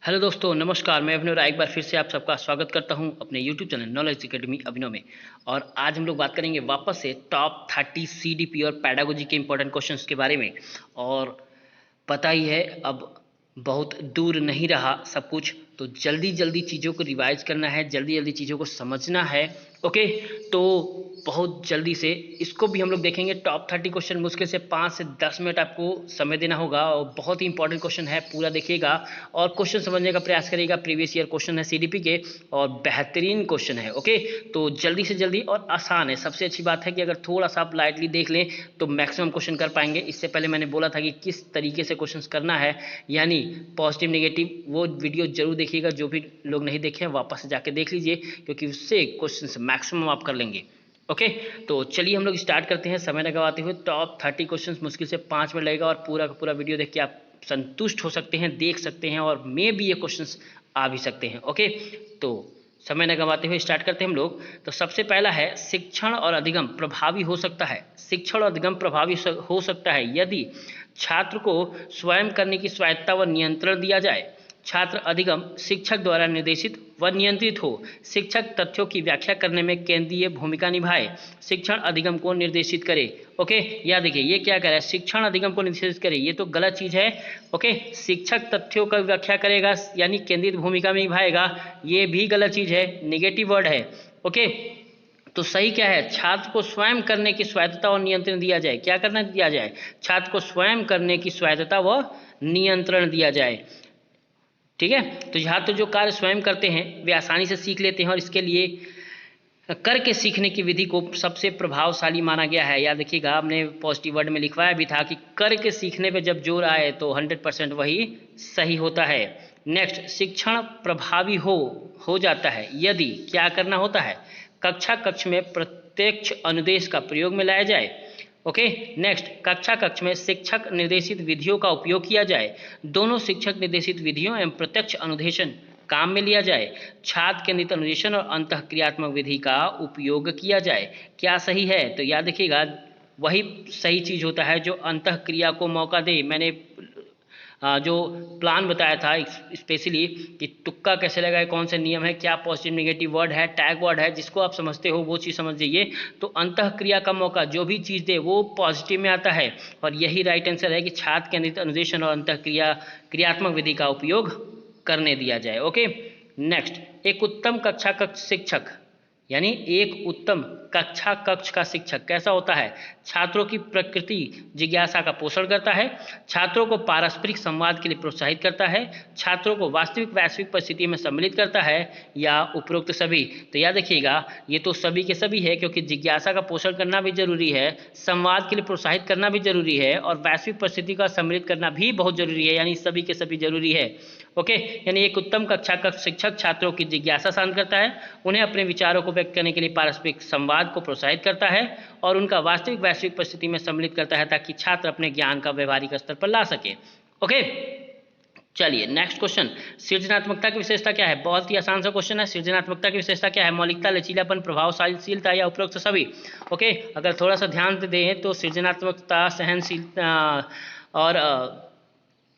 Hello दोस्तों, नमस्कार। मैं अभिनव राय एक बार फिर से आप सबका स्वागत करता हूं अपने यूट्यूब चैनल नॉलेज एकेडमी अभिनव में। और आज हम लोग बात करेंगे वापस से टॉप 30 सीडीपी और पैडागोजी के इंपॉर्टेंट क्वेश्चंस के बारे में। और पता ही है, अब बहुत दूर नहीं रहा सब कुछ, तो जल्दी जल्दी चीज़ों को रिवाइज करना है, जल्दी जल्दी चीज़ों को समझना है। ओके, तो बहुत जल्दी से इसको भी हम लोग देखेंगे। टॉप 30 क्वेश्चन मुश्किल से 5 से 10 मिनट आपको समय देना होगा और बहुत ही इंपॉर्टेंट क्वेश्चन है, पूरा देखिएगा और क्वेश्चन समझने का प्रयास करिएगा। प्रीवियस ईयर क्वेश्चन है सीडीपी के और बेहतरीन क्वेश्चन है। ओके, तो जल्दी से जल्दी और आसान है। सबसे अच्छी बात है कि अगर थोड़ा सा आप लाइटली देख लें तो मैक्सिमम क्वेश्चन कर पाएंगे। इससे पहले मैंने बोला था कि किस तरीके से क्वेश्चन करना है, यानी पॉजिटिव नेगेटिव, वो वीडियो जरूर देखिएगा। जो भी लोग नहीं देखे हैं वापस से जाके देख लीजिए, क्योंकि उससे क्वेश्चन मैक्सिमम आप कर लेंगे। ओके, तो चलिए हम लोग स्टार्ट करते हैं समय न गवाते हुए। टॉप 30 क्वेश्चंस मुश्किल से 5 मिनट लगेगा और पूरा का पूरा वीडियो देख के आप संतुष्ट हो सकते हैं, देख सकते हैं और मे भी ये क्वेश्चंस आ भी सकते हैं। ओके, तो समय न गवाते हुए स्टार्ट करते हैं हम लोग। तो सबसे पहला है, शिक्षण और अधिगम प्रभावी हो सकता है। शिक्षण और अधिगम प्रभावी हो सकता है यदि छात्र को स्वयं करने की स्वायत्ता व नियंत्रण दिया जाए। छात्र अधिगम शिक्षक द्वारा निर्देशित व नियंत्रित हो। शिक्षक तथ्यों की व्याख्या करने में केंद्रीय भूमिका निभाए। शिक्षण अधिगम को निर्देशित करे। ओके, या देखिए ये क्या कह रहा है, शिक्षण अधिगम को निर्देशित करे, ये तो गलत चीज है। ओके, शिक्षक तथ्यों का व्याख्या करेगा यानी केंद्रित भूमिका में निभाएगा, ये भी गलत चीज है, निगेटिव वर्ड है। ओके, तो सही क्या है, छात्र को स्वयं करने की स्वायत्तता और नियंत्रण दिया जाए। क्या करना दिया जाए, छात्र को स्वयं करने की स्वायत्तता व नियंत्रण दिया जाए। ठीक है, तो छात्र जो कार्य स्वयं करते हैं वे आसानी से सीख लेते हैं और इसके लिए करके सीखने की विधि को सबसे प्रभावशाली माना गया है। याद रखिएगा, आपने पॉजिटिव वर्ड में लिखवाया भी था कि करके सीखने पे जब जोर आए तो 100% वही सही होता है। नेक्स्ट, शिक्षण प्रभावी हो जाता है यदि क्या करना होता है, कक्ष में प्रत्यक्ष अनुदेश का प्रयोग में लाया जाए। ओके, नेक्स्ट, कक्ष में शिक्षक निर्देशित विधियों का उपयोग किया जाए। दोनों शिक्षक निर्देशित विधियों एवं प्रत्यक्ष अनुदेशन काम में लिया जाए। छात्र केंद्रित अनुदेशन और अंतःक्रियात्मक विधि का उपयोग किया जाए। क्या सही है, तो याद रखिएगा वही सही चीज होता है जो अंतःक्रिया को मौका दे। मैंने जो प्लान बताया था स्पेशली कि तुक्का कैसे लगाए, कौन से नियम है, क्या पॉजिटिव नेगेटिव वर्ड है, टैग वर्ड है, जिसको आप समझते हो वो चीज़ समझ जाइए। तो अंतःक्रिया का मौका जो भी चीज़ दे वो पॉजिटिव में आता है और यही राइट आंसर है कि छात्र केंद्रित अनुदेशन और क्रियात्मक विधि का उपयोग करने दिया जाए। ओके, नेक्स्ट, एक उत्तम कक्षा कक्ष शिक्षक यानी एक उत्तम कक्षा कक्ष का शिक्षक कैसा होता है, छात्रों की प्रकृति जिज्ञासा का पोषण करता है, छात्रों को पारस्परिक संवाद के लिए प्रोत्साहित करता है, छात्रों को वास्तविक वैश्विक परिस्थिति में सम्मिलित करता है, या उपरोक्त सभी। तो याद रखिएगा ये तो सभी के सभी है, क्योंकि जिज्ञासा का पोषण करना भी जरूरी है, संवाद के लिए प्रोत्साहित करना भी जरूरी है और वैश्विक परिस्थिति का सम्मिलित करना भी बहुत जरूरी है, यानी सभी के सभी जरूरी है। ओके, यानी एक उत्तम कक्षा का शिक्षक छात्रों की जिज्ञासा शांत करता है, उन्हें अपने विचारों को व्यक्त करने के लिए पारस्परिक संवाद को प्रोत्साहित करता है और उनका वास्तविक वैश्विक परिस्थिति में सम्मिलित करता है ताकि छात्र अपने ज्ञान का व्यवहारिक स्तर पर ला सके। ओके, चलिए नेक्स्ट क्वेश्चन, सृजनात्मकता की विशेषता क्या है। बहुत ही आसान सा क्वेश्चन है। सृजनात्मकता की विशेषता क्या है, मौलिकता, लचीलापन, प्रभावशीलता या उपरोक्त सभी। ओके, अगर थोड़ा सा ध्यान दें तो सृजनात्मकता, सहनशीलता और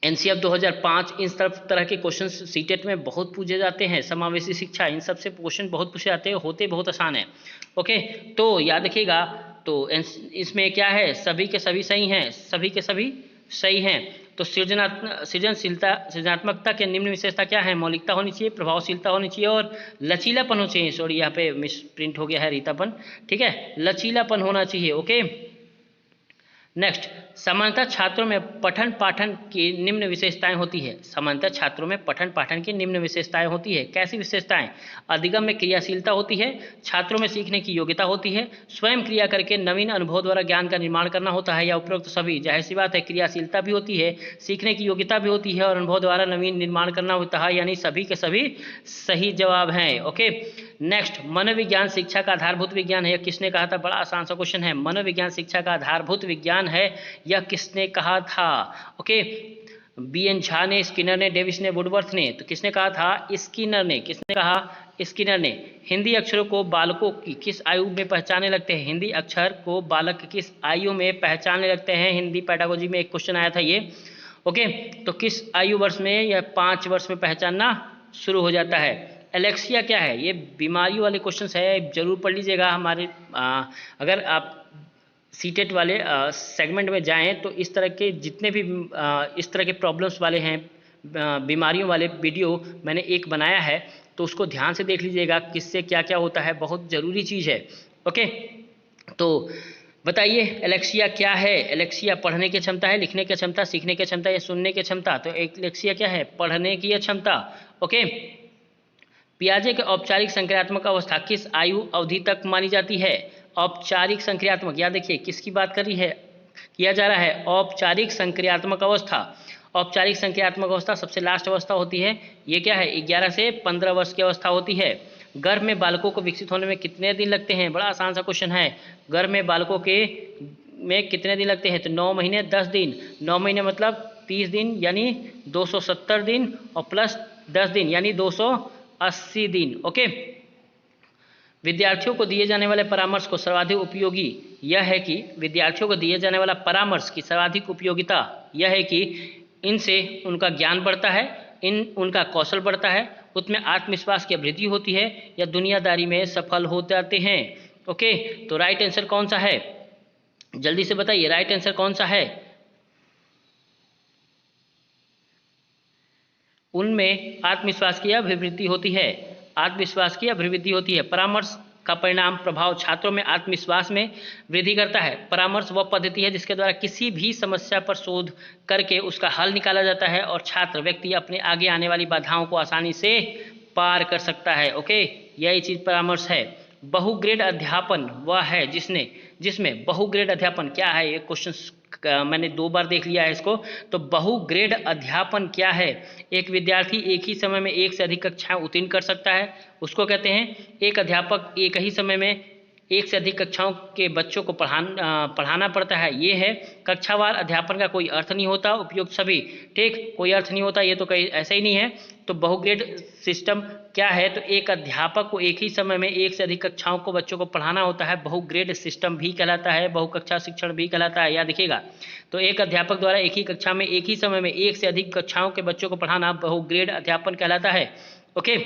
एनसीएफ 2005 इन सब तरह के क्वेश्चन सीटेट में बहुत पूछे जाते हैं। समावेशी शिक्षा, इन सब से क्वेश्चन बहुत पूछे जाते हैं, होते बहुत आसान है। ओके, तो याद रखिएगा, तो इसमें क्या है, सभी के सभी सही हैं, सभी के सभी सही हैं। तो सृजनात्मकता के निम्न विशेषता क्या है, मौलिकता होनी चाहिए, प्रभावशीलता होनी चाहिए और लचीलापन होना चाहिए। सॉरी, यहाँ पे मिस प्रिंट हो गया है रीतापन, ठीक है, लचीलापन होना चाहिए। ओके, नेक्स्ट, सामान्यतः छात्रों में पठन पाठन की निम्न विशेषताएं होती है। सामान्यतः छात्रों में पठन पाठन की निम्न विशेषताएं होती है। कैसी विशेषताएं, अधिगम में क्रियाशीलता होती है, छात्रों में सीखने की योग्यता होती है, स्वयं क्रिया करके नवीन अनुभव द्वारा ज्ञान का निर्माण करना होता है, या उपरोक्त सभी। जाहिर सी बात है, क्रियाशीलता भी होती है, सीखने की योग्यता भी होती है और अनुभव द्वारा नवीन निर्माण करना होता है, यानी सभी के सभी सही जवाब हैं। ओके, नेक्स्ट, मनोविज्ञान शिक्षा का आधारभूत विज्ञान है। यह किसने कहा था, बड़ा आसान सा क्वेश्चन है। मनोविज्ञान शिक्षा का आधारभूत विज्ञान है, यह किसने कहा था। ओके, बीएन झा ने, स्किनर ने, डेविस ने, वुडवर्थ ने। तो किसने कहा था, स्किनर ने। किसने कहा, स्किनर ने। हिंदी अक्षरों को बालकों की किस आयु में पहचानने लगते हैं, हिंदी अक्षर को बालक किस आयु में पहचानने लगते हैं। हिंदी पैडागोजी में एक क्वेश्चन आया था ये। ओके, तो किस आयु वर्ष में या 5 वर्ष में पहचानना शुरू हो जाता है। एलेक्सिया क्या है, ये बीमारी वाले क्वेश्चंस है, जरूर पढ़ लीजिएगा। हमारे अगर आप सीटेट वाले सेगमेंट में जाएं तो इस तरह के जितने भी इस तरह के प्रॉब्लम्स वाले हैं, बीमारियों वाले वीडियो मैंने एक बनाया है, तो उसको ध्यान से देख लीजिएगा, किससे क्या क्या होता है, बहुत ज़रूरी चीज़ है। ओके, तो बताइए एलेक्सिया क्या है। एलेक्सिया पढ़ने की क्षमता है, लिखने की क्षमता, सीखने की क्षमता या सुनने की क्षमता। तो एलेक्सिया क्या है, पढ़ने की क्षमता। ओके, पियाजे के औपचारिक संक्रियात्मक अवस्था किस आयु अवधि तक मानी जाती है। औपचारिक संक्रियात्मक, याद देखिए किसकी बात कर रही है, किया जा रहा है औपचारिक संक्रियात्मक अवस्था। औपचारिक संक्रियात्मक अवस्था सबसे लास्ट अवस्था होती है। ये क्या है, 11 से 15 वर्ष की अवस्था होती है। गर्भ में बालकों को विकसित होने में कितने दिन लगते हैं, बड़ा आसान सा क्वेश्चन है। गर्भ में बालकों के में कितने दिन लगते हैं, तो 9 महीने 10 दिन। 9 महीने मतलब 30 दिन यानी 270 दिन, और प्लस 10 दिन यानी 280 दिन। ओके, विद्यार्थियों को दिए जाने वाले परामर्श को सर्वाधिक उपयोगी यह है कि विद्यार्थियों को दिए जाने वाला परामर्श की सर्वाधिक उपयोगिता यह है कि इनसे उनका ज्ञान बढ़ता है, उनका कौशल बढ़ता है, उसमें आत्मविश्वास की वृद्धि होती है, या दुनियादारी में सफल हो जाते हैं। ओके, तो राइट आंसर कौन सा है, जल्दी से बताइए राइट आंसर कौन सा है। उनमें आत्मविश्वास की अभिवृद्धि होती है, आत्मविश्वास की अभिवृद्धि होती है। परामर्श का परिणाम प्रभाव छात्रों में आत्मविश्वास में वृद्धि करता है। परामर्श वह पद्धति है जिसके द्वारा किसी भी समस्या पर शोध करके उसका हल निकाला जाता है और छात्र व्यक्ति अपने आगे आने वाली बाधाओं को आसानी से पार कर सकता है। ओके, यही चीज परामर्श है। बहुग्रेड अध्यापन वह है जिसमें बहुग्रेड अध्यापन क्या है, ये क्वेश्चन मैंने 2 बार देख लिया है इसको। तो बहुग्रेड अध्यापन क्या है, एक विद्यार्थी एक ही समय में एक से अधिक कक्षाएं उत्तीर्ण कर सकता है, उसको कहते हैं। एक अध्यापक एक ही समय में एक से अधिक कक्षाओं के बच्चों को पढ़ाना पड़ता है, ये है। कक्षावार अध्यापन का कोई अर्थ नहीं होता, उपयुक्त सभी, ठीक, कोई अर्थ नहीं होता, ये तो कहीं ऐसा ही नहीं है। तो बहुग्रेड सिस्टम क्या है, तो एक अध्यापक को एक ही समय में एक से अधिक कक्षाओं को बच्चों को पढ़ाना होता है, बहुग्रेड सिस्टम भी कहलाता है, बहुकक्षा शिक्षण भी कहलाता है, याद रखिएगा। तो एक अध्यापक द्वारा एक ही कक्षा में एक ही समय में एक से अधिक कक्षाओं के बच्चों को पढ़ाना बहुग्रेड अध्यापन कहलाता है। ओके,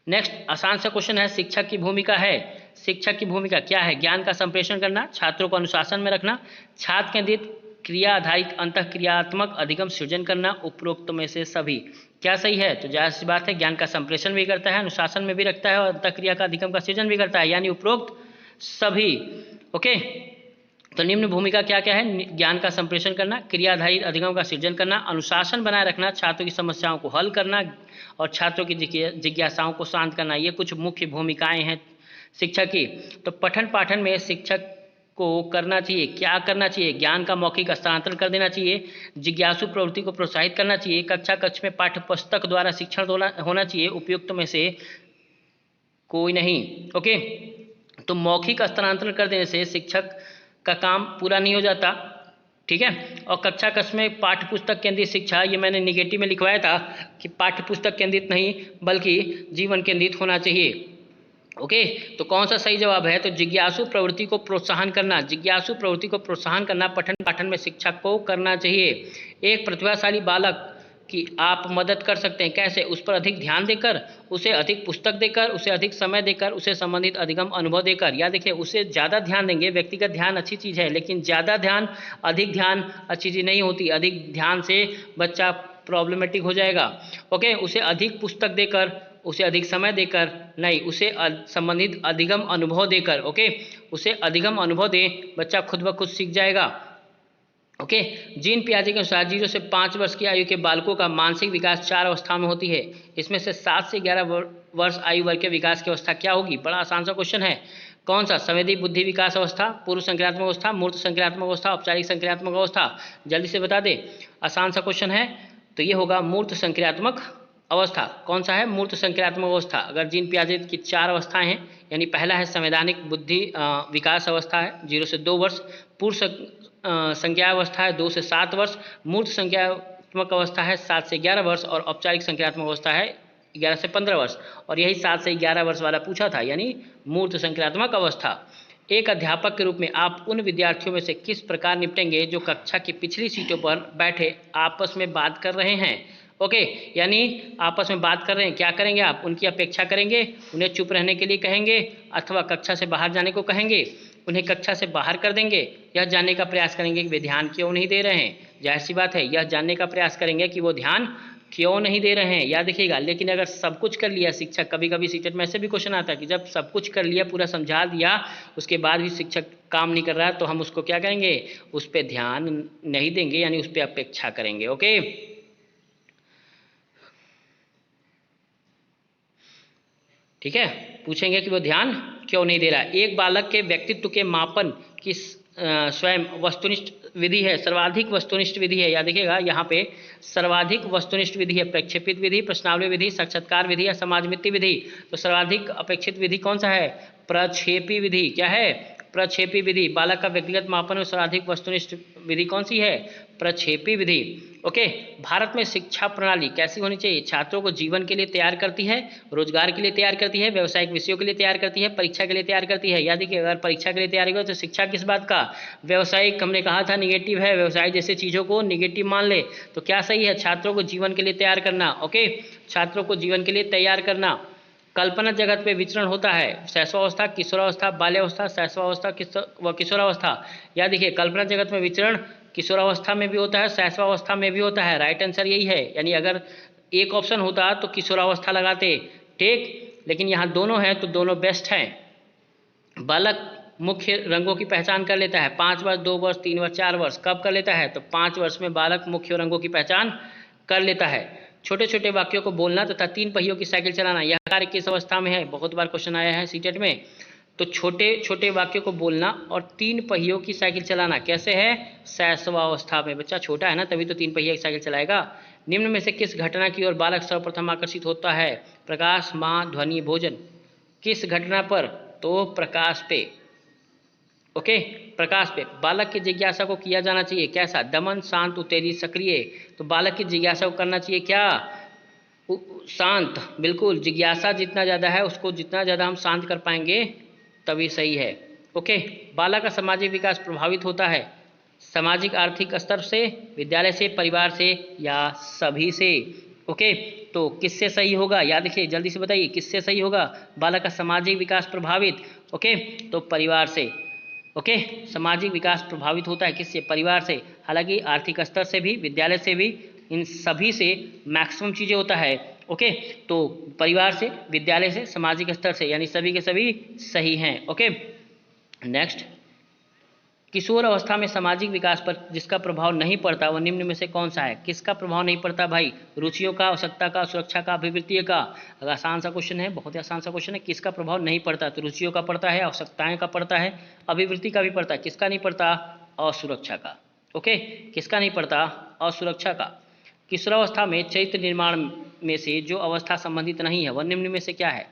नेक्स्ट आसान सा क्वेश्चन है, शिक्षक की भूमिका है। शिक्षक की भूमिका क्या है, ज्ञान का संप्रेषण करना, छात्रों को अनुशासन में रखना, छात्र केंद्रित क्रिया आधारित अंतःक्रियात्मक अधिगम सृजन करना, उपरोक्त में से सभी। क्या सही है, तो जाहिर सी बात है, ज्ञान का संप्रेषण भी करता है, अनुशासन में भी रखता है, और अंतःक्रिया का अधिगम का सृजन भी करता है, यानी उपरोक्त सभी। ओके, तो निम्न भूमिका क्या क्या है, ज्ञान का संप्रेषण करना, क्रिया आधारित अधिगम का सृजन करना, अनुशासन बनाए रखना, छात्रों की समस्याओं को हल करना, और छात्रों की जिज्ञासाओं को शांत करना। ये कुछ मुख्य भूमिकाएं हैं शिक्षक की। तो पठन पाठन में शिक्षक को करना चाहिए, क्या करना चाहिए, ज्ञान का मौखिक हस्तांतरण कर देना चाहिए, जिज्ञासु प्रवृत्ति को प्रोत्साहित करना चाहिए, कक्षा कक्ष में पाठ्य पुस्तक द्वारा शिक्षण होना चाहिए, उपयुक्त में से कोई नहीं। ओके, तो मौखिक हस्तांतरण कर देने से शिक्षक का काम पूरा नहीं हो जाता, ठीक है। और कक्षा कक्ष में पाठ्य पुस्तक केंद्रित शिक्षा, ये मैंने निगेटिव में लिखवाया था कि पाठ्य पुस्तक केंद्रित नहीं बल्कि जीवन केंद्रित होना चाहिए। ओके, तो कौन सा सही जवाब है, तो जिज्ञासु प्रवृत्ति को प्रोत्साहन करना, जिज्ञासु प्रवृत्ति को प्रोत्साहन करना पठन पाठन में शिक्षक को करना चाहिए। एक प्रतिभाशाली बालक की आप मदद कर सकते हैं, कैसे, उस पर अधिक ध्यान देकर, उसे अधिक पुस्तक देकर, उसे अधिक समय देकर, उसे संबंधित अधिगम अनुभव देकर। या देखिए, उसे ज़्यादा ध्यान देंगे, व्यक्तिगत ध्यान अच्छी चीज़ है, लेकिन ज़्यादा ध्यान, अधिक ध्यान अच्छी चीज़ नहीं होती। अधिक ध्यान से बच्चा प्रॉब्लमेटिक हो जाएगा। ओके, उसे अधिक पुस्तक देकर, उसे अधिक समय देकर नहीं, उसे संबंधित अधिगम अनुभव देकर। ओके, उसे अधिगम अनुभव दें, बच्चा खुद ब खुद सीख जाएगा। ओके, जीन पियाजे के अनुसार 0 से 5 वर्ष की आयु के बालकों का मानसिक विकास 4 अवस्थाओं में होती है। इसमें से 7 से 11 वर्ष आयु वर्ग के विकास की अवस्था क्या होगी, बड़ा आसान सा क्वेश्चन है। कौन सा, संवेदी बुद्धि विकास अवस्था, पूर्व संक्रियात्मक अवस्था, मूर्त संक्रियात्मक अवस्था, औपचारिक संक्रियात्मक अवस्था, जल्दी से बता दे, आसान सा क्वेश्चन है। तो ये होगा मूर्त संक्रियात्मक अवस्था। कौन सा है, मूर्त संक्रियात्मक अवस्था। अगर जीन पियाजे की 4 अवस्थाएं हैं, यानी पहला है संवैधानिक बुद्धि विकास अवस्था है 0 से 2 वर्ष, पूर्व संज्ञा अवस्था है 2 से 7 वर्ष, मूर्त संज्ञात्मक अवस्था है 7 से 11 वर्ष, और औपचारिक संक्रियात्मक अवस्था है 11 से 15 वर्ष। और यही 7 से 11 वर्ष वाला पूछा था, यानी मूर्त संक्रियात्मक अवस्था। एक अध्यापक के रूप में आप उन विद्यार्थियों में से किस प्रकार निपटेंगे जो कक्षा की पिछली सीटों पर बैठे आपस में बात कर रहे हैं। ओके, यानी आपस में बात कर रहे हैं, क्या करेंगे आप, उनकी अपेक्षा करेंगे, उन्हें चुप रहने के लिए कहेंगे अथवा कक्षा से बाहर जाने को कहेंगे, उन्हें कक्षा से बाहर कर देंगे, यह जानने का प्रयास करेंगे कि वे ध्यान क्यों नहीं दे रहे हैं। जाहिर सी बात है, यह जानने का प्रयास करेंगे कि वो ध्यान क्यों नहीं दे रहे हैं, याद रखिएगा। लेकिन अगर सब कुछ कर लिया शिक्षक, कभी कभी सीटेट में ऐसे भी क्वेश्चन आता है कि जब सब कुछ कर लिया, पूरा समझा दिया, उसके बाद भी शिक्षक काम नहीं कर रहा है, तो हम उसको क्या करेंगे, उस पर ध्यान नहीं देंगे, यानी उस पर अपेक्षा करेंगे। ओके, ठीक है, पूछेंगे कि वो ध्यान क्यों नहीं दे रहा है। एक बालक के व्यक्तित्व के मापन की स्वयं वस्तुनिष्ठ विधि है, सर्वाधिक वस्तुनिष्ठ विधि है, याद रखिएगा यहाँ पे सर्वाधिक वस्तुनिष्ठ विधि है, प्रक्षेपित विधि, प्रश्नावली विधि, साक्षात्कार विधि या समाज मित्ति विधि। तो सर्वाधिक अपेक्षित विधि कौन सा है, प्रक्षेपी विधि। क्या है, प्रक्षेपी विधि। बालक का व्यक्तिगत मापन और सर्वाधिक वस्तुनिष्ठ विधि कौन सी है, प्रक्षेपी विधि। ओके, भारत में शिक्षा प्रणाली कैसी होनी चाहिए, छात्रों को जीवन के लिए तैयार करती है, रोजगार के लिए तैयार करती है, व्यावसायिक विषयों के लिए तैयार करती है, परीक्षा के लिए तैयार करती है। याद कि अगर परीक्षा के लिए तैयार होगा तो शिक्षा किस बात का, व्यावसायिक, हमने कहा था निगेटिव है, व्यवसाय जैसे चीज़ों को निगेटिव मान ले, तो क्या सही है, छात्रों को जीवन के लिए तैयार करना। ओके, छात्रों को जीवन के लिए तैयार करना। कल्पना जगत पे विचरण होता है, शैशवावस्था, किशोरावस्था, बाल्यावस्था, शैशवावस्था व किशोरावस्था। याद देखिए, कल्पना जगत में विचरण किशोरावस्था में भी होता है, शैशवावस्था में भी होता है। राइट आंसर यही है, यानी अगर एक ऑप्शन होता तो किशोरावस्था लगाते, ठीक, लेकिन यहाँ दोनों हैं तो दोनों बेस्ट हैं। बालक मुख्य रंगों की पहचान कर लेता है, 5 वर्ष, 2 वर्ष, 3 वर्ष, 4 वर्ष। कब कर लेता है, तो 5 वर्ष में बालक मुख्य रंगों की पहचान कर लेता है। छोटे छोटे वाक्यों को बोलना तथा 3 पहियों की साइकिल चलाना, यह कार्य किस अवस्था में है, बहुत बार क्वेश्चन आया है सीटेट में। तो छोटे छोटे वाक्यों को बोलना और 3 पहियों की साइकिल चलाना कैसे है, शैशवावस्था में। बच्चा छोटा है ना, तभी तो 3 पहिया की साइकिल चलाएगा। निम्न में से किस घटना की ओर बालक सर्वप्रथम आकर्षित होता है, प्रकाश, माँ, ध्वनि, भोजन। किस घटना पर, तो प्रकाश पे। ओके, प्रकाश पे। बालक की जिज्ञासा को किया जाना चाहिए कैसा, दमन, शांत, उत्तेजित, सक्रिय। तो बालक की जिज्ञासा को करना चाहिए क्या, शांत। बिल्कुल, जिज्ञासा जितना ज़्यादा है उसको जितना ज़्यादा हम शांत कर पाएंगे तभी सही है। ओके, बालक का सामाजिक विकास प्रभावित होता है सामाजिक आर्थिक स्तर से, विद्यालय से, परिवार से या सभी से। ओके, तो किससे सही होगा, याद रखिए, जल्दी से बताइए किससे सही होगा, बालक का सामाजिक विकास प्रभावित। ओके, तो परिवार से। ओके, सामाजिक विकास प्रभावित होता है किससे, परिवार से। हालांकि आर्थिक स्तर से भी, विद्यालय से भी, इन सभी से मैक्सिमम चीज़ें होता है। ओके, तो परिवार से, विद्यालय से, सामाजिक स्तर से, यानी सभी के सभी सही हैं। ओके, नेक्स्ट, किशोर अवस्था में सामाजिक विकास पर जिसका प्रभाव नहीं पड़ता वह निम्न में से कौन सा है। किसका प्रभाव नहीं पड़ता भाई, रुचियों का, आवश्यकता का, सुरक्षा का, अभिवृत्ति का। अगर आसान सा क्वेश्चन है, बहुत ही आसान सा क्वेश्चन है, किसका प्रभाव नहीं पड़ता, तो रुचियों का पड़ता है, आवश्यकताएं का पड़ता है, अभिवृत्ति का भी पड़ता है। किसका नहीं पड़ता, असुरक्षा का। ओके, किसका नहीं पड़ता, असुरक्षा का। किशोरावस्था में चरित्र निर्माण में से जो अवस्था संबंधित नहीं है वह निम्न में से क्या है,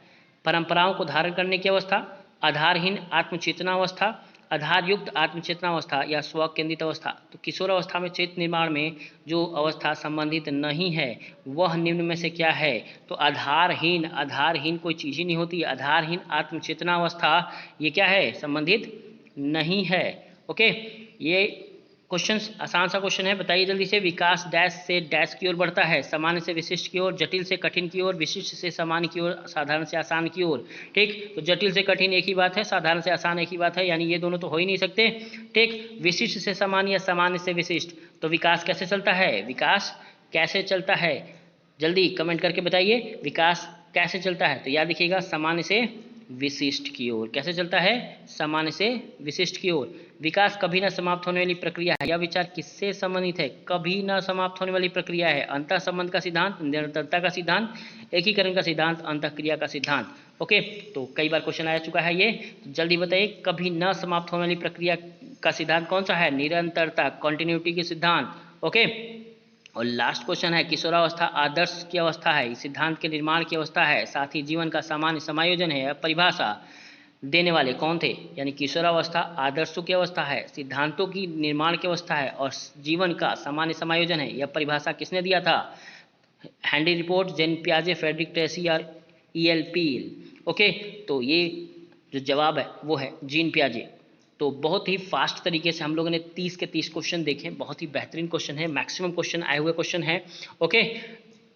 परंपराओं को धारण करने की अवस्था, आधारहीन आत्मचेतना अवस्था, आधारयुक्त आत्मचेतना अवस्था या स्व केंद्रित अवस्था। तो किशोर अवस्था में चरित्र निर्माण में जो अवस्था संबंधित नहीं है वह निम्न में से क्या है, तो आधारहीन। आधारहीन कोई चीज़ ही नहीं होती, आधारहीन आत्मचेतना अवस्था ये क्या है, संबंधित नहीं है। ओके, ये क्वेश्चन आसान सा क्वेश्चन है, बताइए जल्दी से। विकास डैश से डैश की ओर बढ़ता है, सामान्य से विशिष्ट की ओर, जटिल से कठिन की ओर, विशिष्ट से सामान्य की ओर, साधारण से आसान की ओर। ठीक, तो जटिल से कठिन एक ही बात है, साधारण से आसान एक ही बात है, यानी ये दोनों तो हो ही नहीं सकते। ठीक, विशिष्ट से सामान्य या सामान्य से विशिष्ट। तो विकास कैसे चलता है, विकास कैसे चलता है, जल्दी कमेंट करके बताइए, विकास कैसे चलता है। तो याद रखिएगा, सामान्य से विशिष्ट की ओर। कैसे चलता है, सामान्य से विशिष्ट की ओर। विकास कभी न समाप्त होने वाली प्रक्रिया है। यह विचार किससे संबंधित है, कभी न समाप्त होने वाली प्रक्रिया है। अंतः संबंध का सिद्धांत, निरंतरता का सिद्धांत, एकीकरण का सिद्धांत, अंतःक्रिया का सिद्धांत। ओके, तो कई बार क्वेश्चन आ चुका है ये, तो जल्दी बताइए, कभी न समाप्त होने वाली प्रक्रिया का सिद्धांत कौन सा है, निरंतरता, कॉन्टिन्यूटी के सिद्धांत। ओके, और लास्ट क्वेश्चन है, किशोरावस्था आदर्श की अवस्था है, इस सिद्धांत के निर्माण की अवस्था है, साथ ही जीवन का सामान्य समायोजन है। परिभाषा देने वाले कौन थे, यानी किशोरावस्था आदर्शों की अवस्था है, सिद्धांतों की निर्माण की अवस्था है और जीवन का सामान्य समायोजन है। यह परिभाषा किसने दिया था, हेनरी रिपोर्ट, जेन पियाजे, फ्रेडरिक ट्रेसी और E.L. पील। ओके, तो ये जो जवाब है वो है जीन पियाजे। तो बहुत ही फास्ट तरीके से हम लोगों ने 30 के 30 क्वेश्चन देखे, बहुत ही बेहतरीन क्वेश्चन है, मैक्सिमम क्वेश्चन आए हुए क्वेश्चन है। ओके,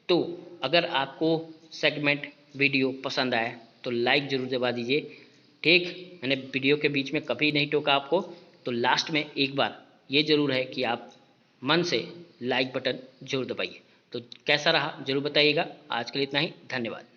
तो अगर आपको सेगमेंट वीडियो पसंद आए तो लाइक जरूर दबा दीजिए। ठीक, मैंने वीडियो के बीच में कभी नहीं टोका आपको, तो लास्ट में एक बार ये जरूर है कि आप मन से लाइक बटन जरूर दबाइए। तो कैसा रहा जरूर बताइएगा। आज के लिए इतना ही, धन्यवाद।